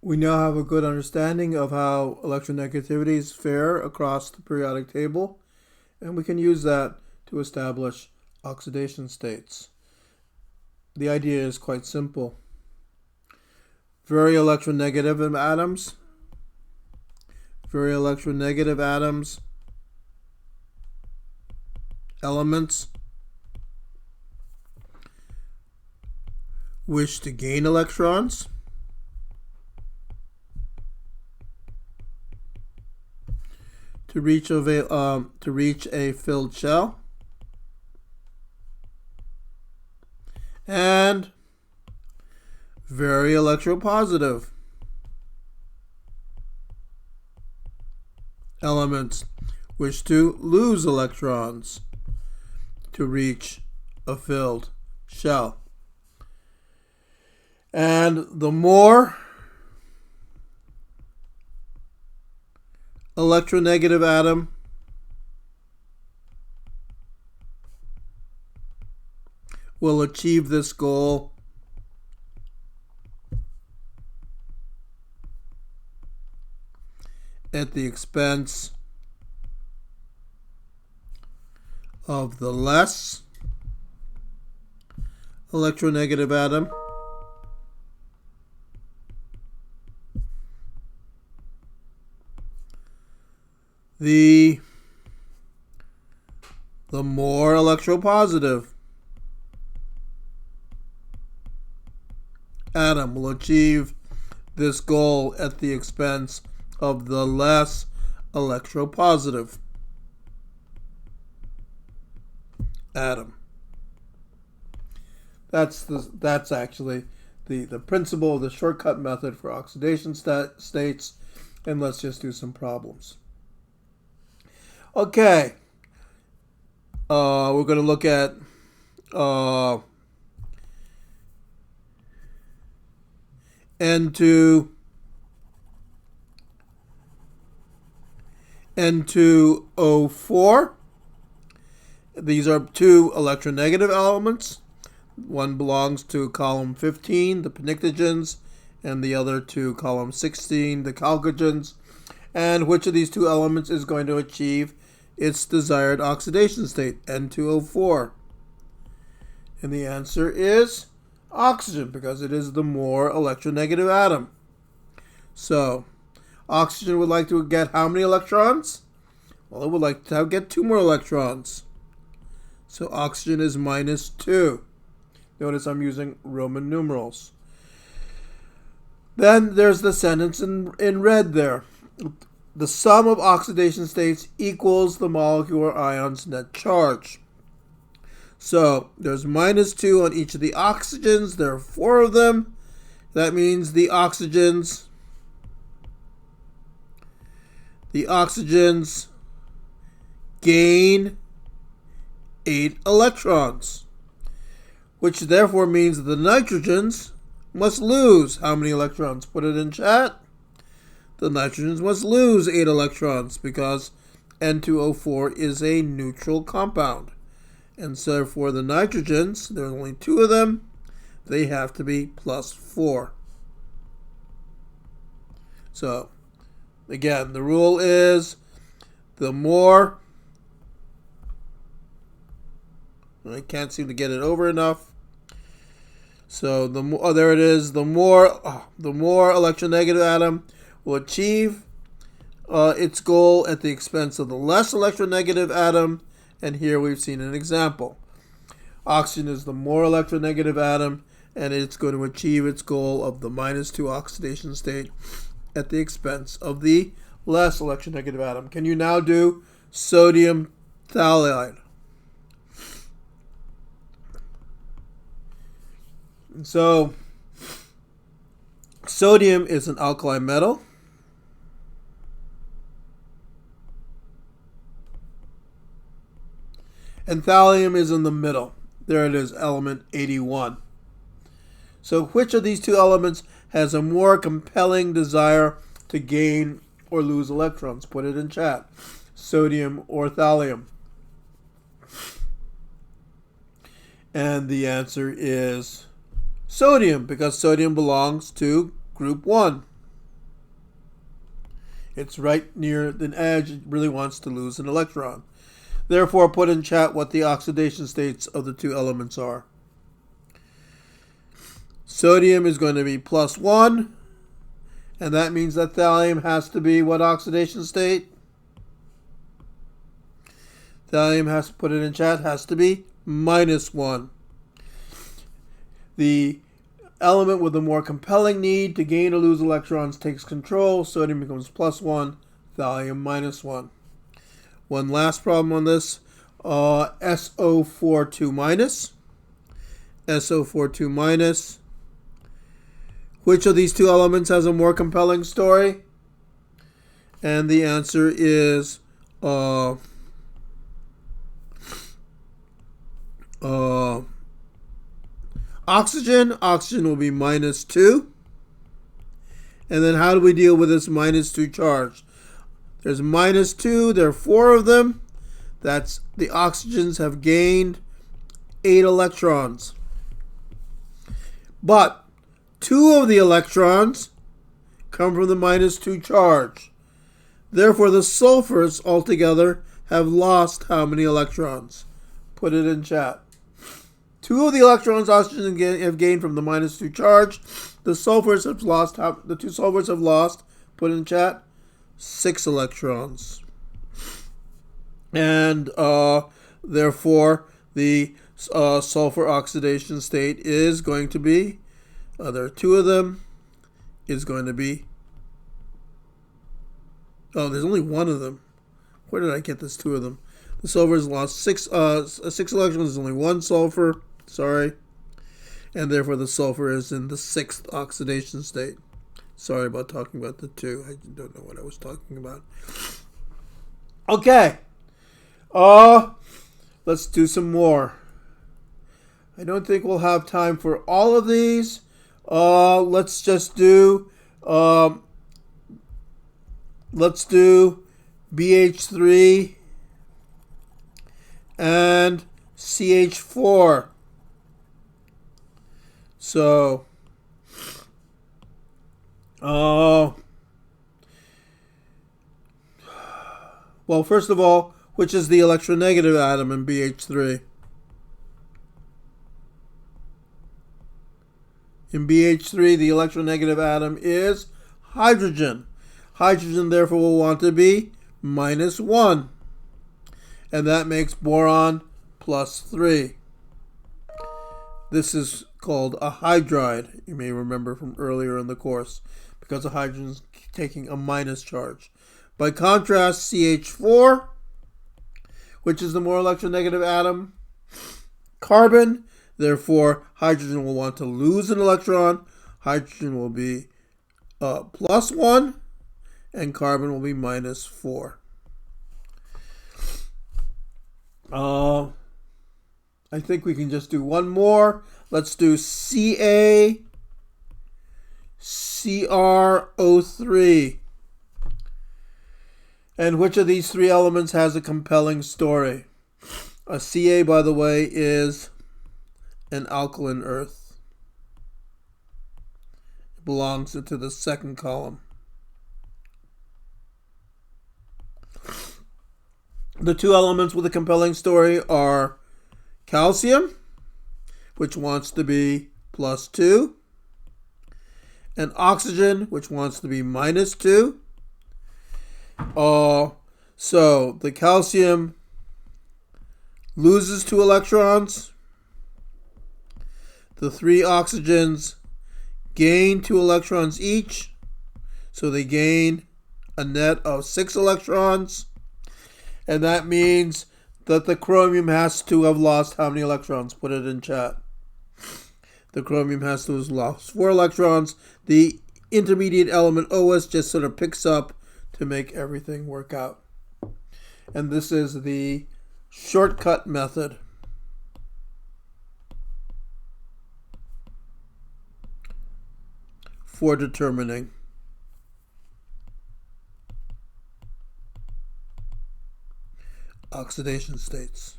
We now have a good understanding of how electronegativities fare across the periodic table, and we can use that to establish oxidation states. The idea is quite simple. Very electronegative atoms, elements, wish to gain electrons to reach a filled shell, and very electropositive elements wish to lose electrons to reach a filled shell. And the more electronegative atom will achieve this goal at the expense of the less electronegative atom. The more electropositive atom will achieve this goal at the expense of the less electropositive atom. That's actually the principle of the shortcut method for oxidation states, and let's just do some problems. Okay, we're going to look at N2O4. These are two electronegative elements. One belongs to column 15, the pnictogens, and the other to column 16, the chalcogens. And which of these two elements is going to achieve its desired oxidation state, N2O4? And the answer is oxygen, because it is the more electronegative atom. So, oxygen would like to get how many electrons? Well, it would like to get 2 more electrons. So, oxygen is -2. Notice I'm using Roman numerals. Then there's the sentence in red there. The sum of oxidation states equals the molecule or ion's net charge. So there's -2 on each of the oxygens. There are 4 of them. That means the oxygens gain 8 electrons, which therefore means the nitrogens must lose how many electrons? Put it in chat. The nitrogens must lose 8 electrons because N2O4 is a neutral compound. And so for the nitrogens, there are only 2 of them, they have to be +4. So, again, the rule is the more, I can't seem to get it over enough. So there it is. The more electronegative atom will achieve its goal at the expense of the less electronegative atom. And here we've seen an example. Oxygen is the more electronegative atom, and it's going to achieve its goal of the -2 oxidation state at the expense of the less electronegative atom. Can you now do sodium thiolide? So, sodium is an alkali metal. And thallium is in the middle. There it is, element 81. So which of these two elements has a more compelling desire to gain or lose electrons? Put it in chat. Sodium or thallium? And the answer is sodium, because sodium belongs to group 1. It's right near the edge. It really wants to lose an electron. Therefore, put in chat what the oxidation states of the two elements are. Sodium is going to be +1, and that means that thallium has to be what oxidation state? Thallium has to put it in chat, has to be -1. The element with the more compelling need to gain or lose electrons takes control. Sodium becomes +1, thallium -1. One last problem on this, SO42-. SO42-. Which of these two elements has a more compelling story? And the answer is oxygen. Oxygen will be -2. And then how do we deal with this -2 charge? There's -2. There are 4 of them. That's the oxygens have gained 8 electrons. But 2 of the electrons come from the -2 charge. Therefore, the sulfurs altogether have lost how many electrons? Put it in chat. 2 of the electrons oxygen have gained from the -2 charge. The sulfurs have lost. The 2 sulfurs have lost. Put in chat. 6 electrons. And therefore, the sulfur oxidation state is going to be, there are 2 of them, is going to be, there's only 1 of them. Where did I get this 2 of them? The sulfur has lost 6 electrons. There's only 1 sulfur. Sorry. And therefore the sulfur is in the 6th oxidation state. Sorry about talking about the 2. I don't know what I was talking about. Okay. Let's do some more. I don't think we'll have time for all of these. Let's just do BH3 and CH4. So, well, first of all, which is the electronegative atom in BH3? In BH3, the electronegative atom is hydrogen. Hydrogen, therefore, will want to be -1. And that makes boron +3. This is called a hydride, you may remember from earlier in the course, because the hydrogen is taking a minus charge. By contrast, CH4, which is the more electronegative atom, carbon, therefore hydrogen will want to lose an electron. Hydrogen will be +1, and carbon will be -4. I think we can just do one more. Let's do CaCrO3. And which of these 3 elements has a compelling story? Ca, by the way, is an alkaline earth. It belongs into the 2nd column. The 2 elements with a compelling story are calcium, which wants to be +2, and oxygen, which wants to be -2. So the calcium loses 2 electrons. The 3 oxygens gain 2 electrons each. So they gain a net of 6 electrons. And that means that the chromium has to have lost how many electrons? Put it in chat. The chromium has to have lost 4 electrons. The intermediate element OS just sort of picks up to make everything work out. And this is the shortcut method. For determining oxidation states.